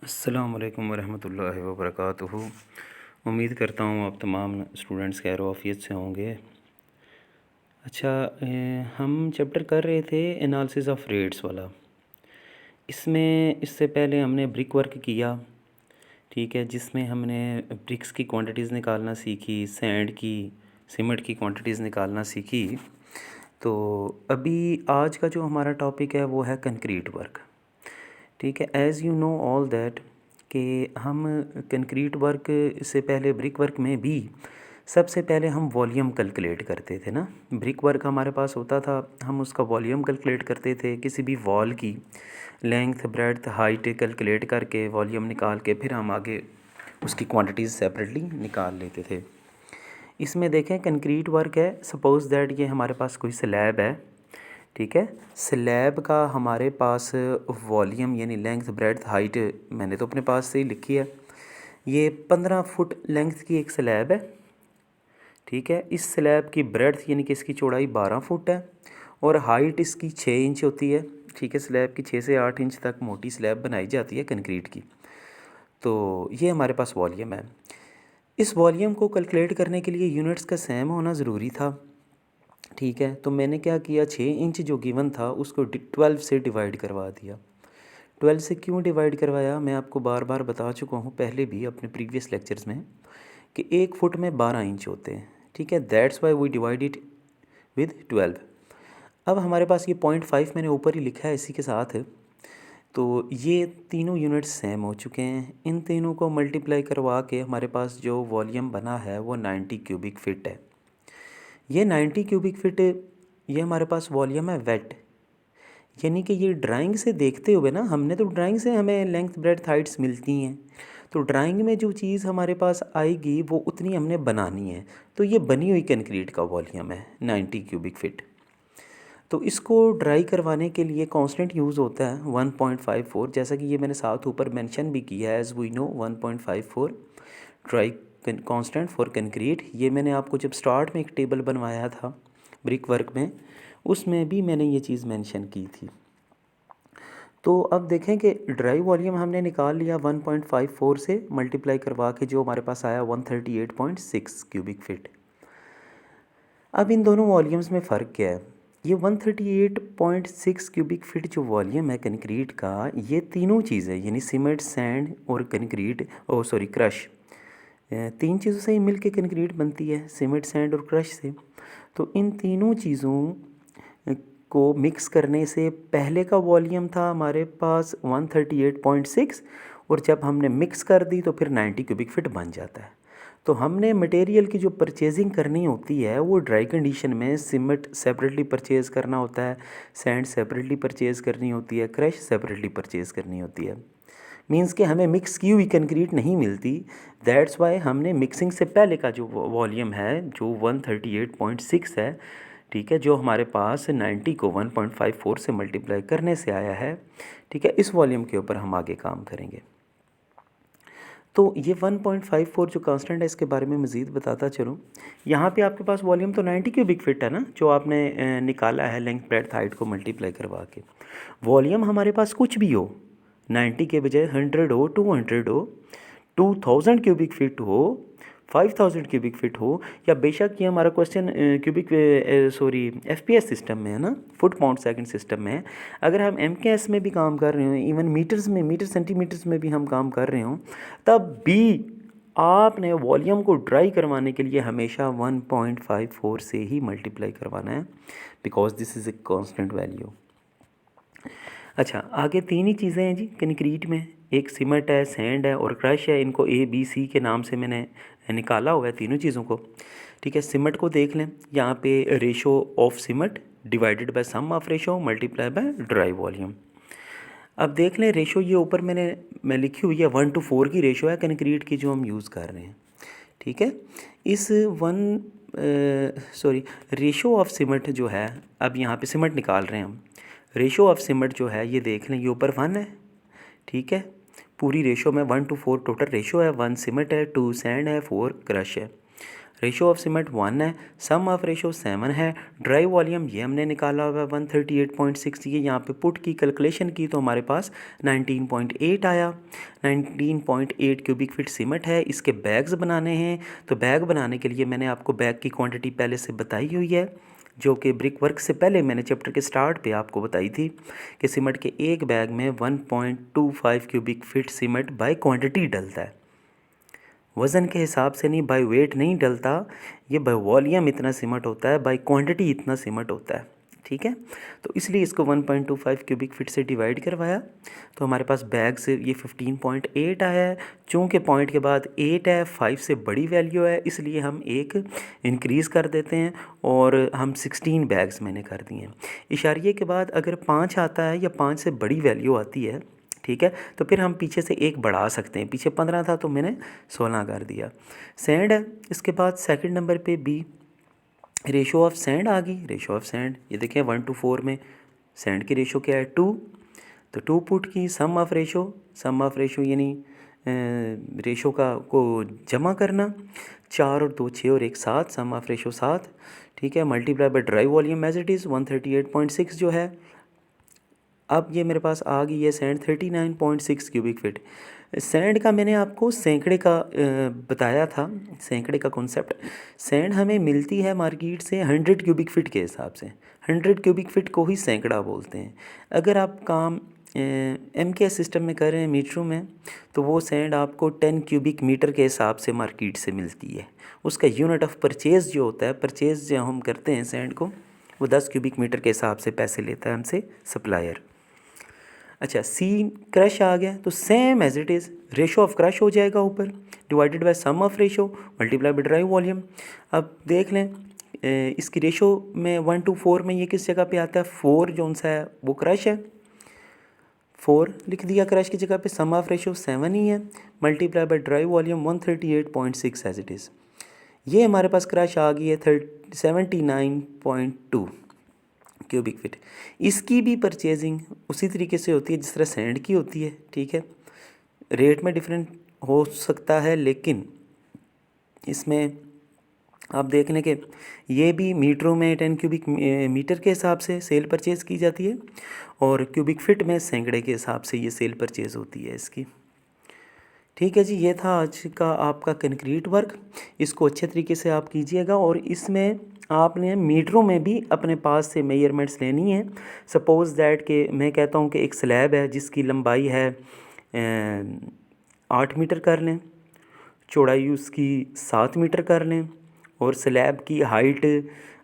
अस्सलाम वालेकुम वरहमतुल्लाहि वबरकातुहू। उम्मीद करता हूँ आप तमाम स्टूडेंट्स खैर आफियत से होंगे। अच्छा, हम चैप्टर कर रहे थे एनालिसिस ऑफ रेट्स वाला। इसमें इससे पहले हमने ब्रिक वर्क किया, ठीक है, जिसमें हमने ब्रिक्स की क्वांटिटीज़ निकालना सीखी, सैंड की, सीमेंट की क्वांटिटीज़ निकालना सीखी। तो अभी आज का जो हमारा टॉपिक है वो है कंक्रीट वर्क। ठीक है, as you know all that कि हम कंक्रीट वर्क से पहले ब्रिक वर्क में भी सबसे पहले हम वॉल्यूम कैलकुलेट करते थे ना। ब्रिक वर्क हमारे पास होता था, हम उसका वॉल्यूम कैलकुलेट करते थे, किसी भी वॉल की लेंथ ब्रेड्थ हाइट कैलकुलेट करके वॉल्यूम निकाल के फिर हम आगे उसकी क्वांटिटीज़ सेपरेटली निकाल लेते थे। इसमें देखें कंक्रीट वर्क है, सपोज़ दैट ये हमारे पास कोई स्लैब है, ठीक है। स्लैब का हमारे पास वॉल्यूम यानी लेंथ ब्रेड्थ हाइट मैंने तो अपने पास से ही लिखी है। ये 15 फुट लेंथ की एक स्लैब है, ठीक है। इस स्लैब की ब्रेड्थ यानी कि इसकी चौड़ाई 12 फुट है और हाइट इसकी 6 इंच होती है, ठीक है। स्लैब की 6 से 8 इंच तक मोटी स्लैब बनाई जाती है कंक्रीट की। तो ये हमारे पास वॉल्यूम है। इस वॉल्यूम को कैलकुलेट करने के लिए यूनिट्स का सेम होना ज़रूरी था, ठीक है। तो मैंने क्या किया, 6 इंच जो गिवन था उसको 12 से डिवाइड करवा दिया। 12 से क्यों डिवाइड करवाया, मैं आपको बार बार बता चुका हूँ पहले भी अपने प्रीवियस लेक्चर्स में कि 1 फुट में 12 इंच होते हैं, ठीक है। That's why we divide it with 12। अब हमारे पास ये 0.5 मैंने ऊपर ही लिखा है इसी के साथ। तो ये तीनों यूनिट्स सेम हो चुके हैं। इन तीनों को मल्टीप्लाई करवा के हमारे पास जो वॉल्यूम बना है वो 90 क्यूबिक फ़िट है। ये 90 क्यूबिक फ़िट ये हमारे पास वॉल्यूम है वेट, यानी कि ये ड्राइंग से देखते हुए ना, हमने तो ड्राइंग से हमें लेंथ ब्रेड्थ हाइट्स मिलती हैं, तो ड्राइंग में जो चीज़ हमारे पास आएगी वो उतनी हमने बनानी है। तो ये बनी हुई कंक्रीट का वॉल्यूम है 90 क्यूबिक फ़िट। तो इसको ड्राई करवाने के लिए कांस्टेंट यूज़ होता है 1.54, जैसा कि ये मैंने साथ ऊपर मेंशन भी किया है, as we know 1.54 dry constant for concrete. ये मैंने आपको जब स्टार्ट में एक टेबल बनवाया था ब्रिक वर्क में, उसमें भी मैंने ये चीज़ मेंशन की थी। तो अब देखें कि ड्राई वॉल्यूम हमने निकाल लिया 1.54 से मल्टीप्लाई करवा के, जो हमारे पास आया 138.6 क्यूबिक फ़िट। अब इन दोनों वॉल्यूम्स में फ़र्क क्या है, ये 138.6 क्यूबिक फ़िट जो वॉल्यूम है कंक्रीट का, ये तीनों चीज़ें यानी सीमेंट, सैंड और कंक्रीट, क्रश, तीन चीज़ों से ही मिल के कंक्रीट बनती है, सीमेंट, सैंड और क्रश से। तो इन तीनों चीज़ों को मिक्स करने से पहले का वॉल्यूम था हमारे पास 138.6, और जब हमने मिक्स कर दी तो फिर 90 क्यूबिक फ़िट बन जाता है। तो हमने मटेरियल की जो परचेजिंग करनी होती है वो ड्राई कंडीशन में सीमेंट सेपरेटली परचेज़ करना होता है, सैंड सेपरेटली परचेज़ करनी होती है, क्रश सेपरेटली परचेज़ करनी होती है। मींस कि हमें मिक्स की हुई कंक्रीट नहीं मिलती। दैट्स वाई हमने मिक्सिंग से पहले का जो वॉल्यूम है जो 138.6 है, ठीक है, जो हमारे पास 90 को 1.54 से मल्टीप्लाई करने से आया है, ठीक है, इस वॉल्यूम के ऊपर हम आगे काम करेंगे। तो ये 1.54 जो कांस्टेंट है इसके बारे में मज़ीद बताता चलूँ। यहाँ पे आपके पास वॉल्यूम तो 90 क्यूबिक फ़िट है ना, जो आपने निकाला है लेंथ ब्रेड्थ हाइट को मल्टीप्लाई करवा के। वॉल्यूम हमारे पास कुछ भी हो, 90 के बजाय 100 हो, 200 हो, 2000 क्यूबिक फ़िट हो, 5000 क्यूबिक फ़िट हो, या बेशक ये हमारा क्वेश्चन एफपीएस सिस्टम में है ना, फुट पाउंड सेकंड सिस्टम में है। अगर हम एमकेएस में भी काम कर रहे हो, इवन मीटर्स में, मीटर सेंटीमीटर्स में भी हम काम कर रहे हो, तब भी आपने वॉल्यूम को ड्राई करवाने के लिए हमेशा 1.54 से ही मल्टीप्लाई करवाना है, because this is a constant value. अच्छा, आगे तीन ही चीज़ें हैं जी कंक्रीट में, एक सीमेंट है, सैंड है और क्रश है। इनको ABC के नाम से मैंने निकाला हुआ है तीनों चीज़ों को, ठीक है। सीमेंट को देख लें, यहाँ पे ratio of cement divided by sum of ratio multiply by dry volume. अब देख लें रेशो, ये ऊपर मैं लिखी हुई है 1:4 की रेशो है कंक्रीट की जो हम यूज़ कर रहे हैं, ठीक है। इस रेशो ऑफ सीमेंट जो है, अब यहाँ पे सीमेंट निकाल रहे हैं हम, रेशो ऑफ सीमेंट जो है ये देख लें, ये ऊपर 1 है, ठीक है। पूरी रेशो में 1:4 टोटल रेशो है, 1 सीमेंट है, 2 सैंड है, 4 क्रश है। रेशो ऑफ सीमेंट 1 है, सम ऑफ रेशो 7 है, ड्राई वॉल्यूम ये हमने निकाला हुआ है 138.6, ये यहाँ पे पुट की कैलकुलेशन की तो हमारे पास 19.8 आया। 19.8 क्यूबिक फीट सीमेंट है। इसके बैग्स बनाने हैं, तो बैग बनाने के लिए मैंने आपको बैग की क्वांटिटी पहले से बताई हुई है, जो कि ब्रिक वर्क से पहले मैंने चैप्टर के स्टार्ट पे आपको बताई थी कि सीमेंट के एक बैग में 1.25 cubic feet cement by quantity डलता है, वज़न के हिसाब से नहीं, बाय वेट नहीं डलता, ये बाय वॉल्यूम इतना सीमेंट होता है, बाय क्वांटिटी इतना सीमेंट होता है। ठीक है, तो इसलिए इसको 1.25 क्यूबिक फीट से डिवाइड करवाया, तो हमारे पास बैग से ये 15.8 आया है। चूँकि पॉइंट के बाद 8 है, 5 से बड़ी वैल्यू है, इसलिए हम एक इंक्रीज़ कर देते हैं और हम 16 बैग्स मैंने कर दिए हैं। इशारिये के बाद अगर 5 आता है या 5 से बड़ी वैल्यू आती है, ठीक है, तो फिर हम पीछे से एक बढ़ा सकते हैं। पीछे 15 था तो मैंने 16 कर दिया। सैंड है, इसके बाद सेकंड नंबर पे बी, रेशो ऑफ सैंड आ गई। रेशो ऑफ सैंड ये देखें 1:4 में सैंड की रेशो क्या है 2, तो 2 पुट की सम ऑफ रेशो यानी रेशो का को जमा करना, 4 और 2 6 और 1 7, सम ऑफ रेशो 7। ठीक है, multiply by dry volume as it is 138.6 जो है। अब ये मेरे पास आ गई है सैंड 39.6 क्यूबिक फीट। सैंड का मैंने आपको सैकड़े का बताया था, सैकड़े का कॉन्सेप्ट। सैंड हमें मिलती है मार्केट से 100 क्यूबिक फीट के हिसाब से, 100 क्यूबिक फीट को ही सैकड़ा बोलते हैं। अगर आप काम MKS सिस्टम में कर रहे हैं मीटरों में, तो वो सैंड आपको 10 क्यूबिक मीटर के हिसाब से मार्केट से मिलती है। उसका यूनिट ऑफ परचेज़ जो होता है, परचेज़ जो हम करते हैं सैंड को, वो 10 क्यूबिक मीटर के हिसाब से पैसे लेता है हमसे सप्लायर। अच्छा, सी क्रश आ गया तो same as it is ratio of crush हो जाएगा ऊपर, divided by sum of ratio multiply by dry volume. अब देख लें इसकी रेशो में 1:4 में ये किस जगह पे आता है, 4 जो सा है वो क्रश है, 4 लिख दिया क्रश की जगह पे, सम ऑफ रेशो 7 ही है, multiply by dry volume 138.6 as it is. ये हमारे पास क्रश आ गई है 79.2 क्यूबिक फीट। इसकी भी परचेजिंग उसी तरीके से होती है जिस तरह सैंड की होती है। ठीक है, रेट में डिफरेंट हो सकता है, लेकिन इसमें आप देख लें कि ये भी मीटरों में 10 क्यूबिक मीटर के हिसाब से सेल परचेज़ की जाती है और क्यूबिक फिट में सैकड़े के हिसाब से ये सेल परचेज़ होती है इसकी। ठीक है जी, ये था आज का आपका कंक्रीट वर्क। इसको अच्छे तरीके से आप कीजिएगा और इसमें आपने मीटरों में भी अपने पास से मेजरमेंट्स लेनी है। सपोज़ दैट कि मैं कहता हूँ कि एक स्लैब है जिसकी लंबाई है 8 मीटर कर लें, चौड़ाई उसकी 7 मीटर कर लें और स्लैब की हाइट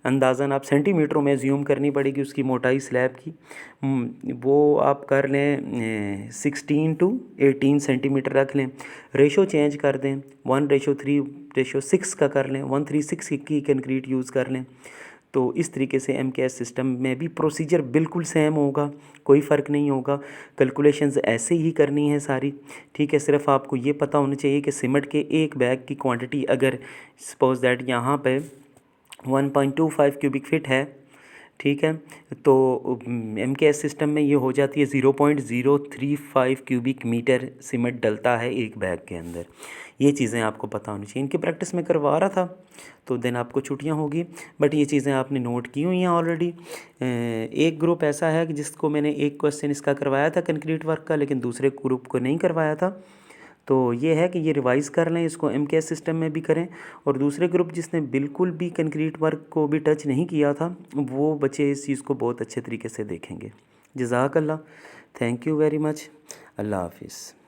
अंदाज़न आप सेंटीमीटरों में ज़्यूम करनी पड़ेगी उसकी मोटाई स्लैब की, वो आप कर लें 16 to 18 सेंटीमीटर रख लें। रेशो चेंज कर दें 1:3:6 का कर लें, 1:36 की कंक्रीट यूज़ कर लें। तो इस तरीके से MKS सिस्टम में भी प्रोसीजर बिल्कुल सेम होगा, कोई फ़र्क नहीं होगा। कैलकुलेशंस ऐसे ही करनी है सारी। ठीक है, सिर्फ आपको ये पता होना चाहिए कि सीमेंट के एक बैग की क्वांटिटी अगर सपोज दैट यहाँ पे 1.25 क्यूबिक फीट है, ठीक है, तो MKS सिस्टम में ये हो जाती है 0.035 क्यूबिक मीटर सीमेंट डलता है एक बैग के अंदर। ये चीज़ें आपको पता होनी चाहिए। इनकी प्रैक्टिस में करवा रहा था तो दिन आपको छुट्टियां होगी, बट ये चीज़ें आपने नोट की हुई हैं ऑलरेडी। एक ग्रुप ऐसा है कि जिसको मैंने एक क्वेश्चन इसका करवाया था कंक्रीट वर्क का, लेकिन दूसरे ग्रुप को नहीं करवाया था। तो ये है कि ये रिवाइज़ कर लें, इसको MKS सिस्टम में भी करें। और दूसरे ग्रुप जिसने बिल्कुल भी कंक्रीट वर्क को भी टच नहीं किया था, वो बच्चे इस चीज़ को बहुत अच्छे तरीके से देखेंगे। जज़ाकल्लाह, थैंक यू वेरी मच, अल्लाह हाफिज़।